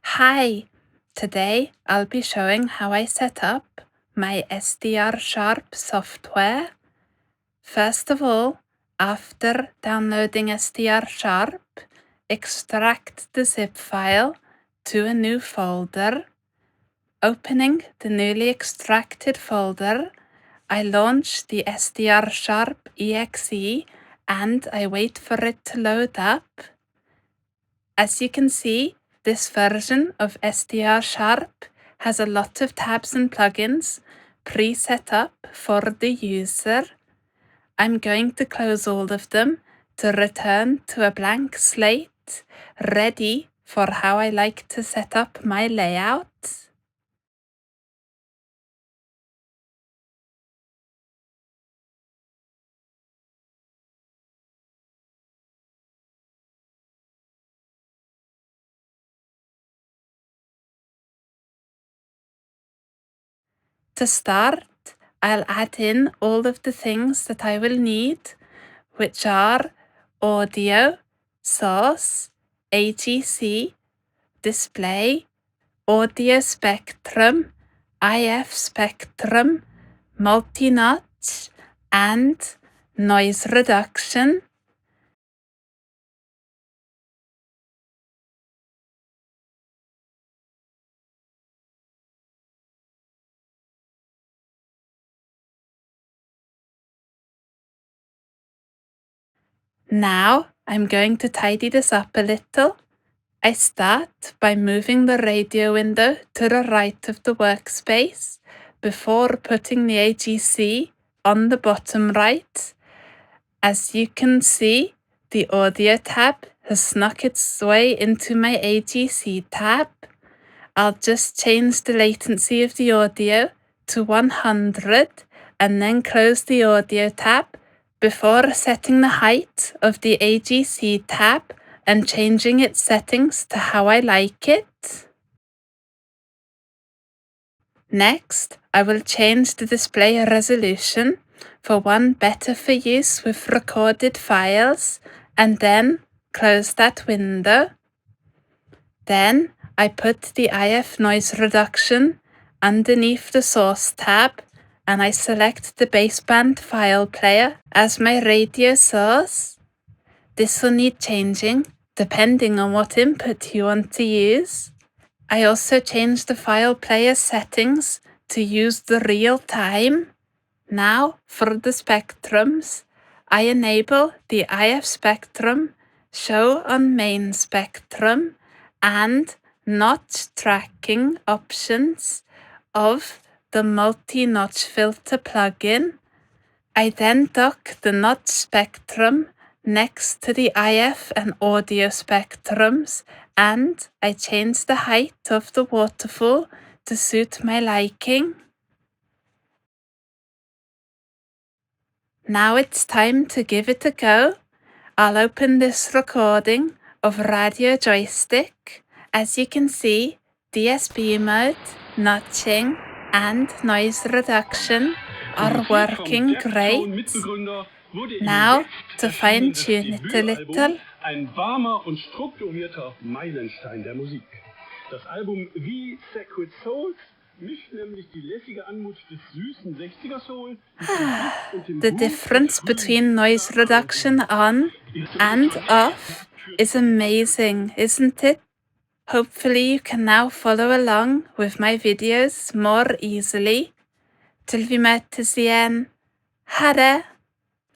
Hi! Today I'll be showing how I set up my SDR Sharp software. First of all, after downloading SDR Sharp, extract the zip file to a new folder. Opening the newly extracted folder, I launch the SDR Sharp exe and I wait for it to load up. As you can see, this version of SDR Sharp has a lot of tabs and plugins pre-set up for the user. I'm going to close all of them to return to a blank slate, ready for how I like to set up my layout. To start, I'll add in all of the things that I will need, which are audio, source, AGC, display, audio spectrum, IF spectrum, multi-notch, and noise reduction. Now I'm going to tidy this up a little. I start by moving the radio window to the right of the workspace before putting the AGC on the bottom right. As you can see, the audio tab has snuck its way into my AGC tab. I'll just change the latency of the audio to 100 and then close the audio tab before setting the height of the AGC tab and changing its settings to how I like it. Next, I will change the display resolution for one better for use with recorded files and then close that window. Then I put the IF noise reduction underneath the source tab and I select the baseband file player as my radio source. This will need changing depending on what input you want to use. I also changed the file player settings to use the real time. Now for the spectrums, I enable the IF spectrum, show on main spectrum, and notch tracking options of the multi-notch filter plugin. I then dock the notch spectrum next to the IF and audio spectrums, and I change the height of the waterfall to suit my liking. Now it's time to give it a go. I'll open this recording of Radio Joystick. As you can see, DSP mode, notching, and noise reduction are working great. Now, to fine-tune it a little. Ein warmer und strukturierter Meilenstein der Musik. Das Album Wie Sacred Souls mischt nämlich die lässige Anmut des süßen 60er Soul. The difference between noise reduction on and off is amazing, isn't it? Hopefully you can now follow along with my videos more easily. Till vi möttes igen. Ha det!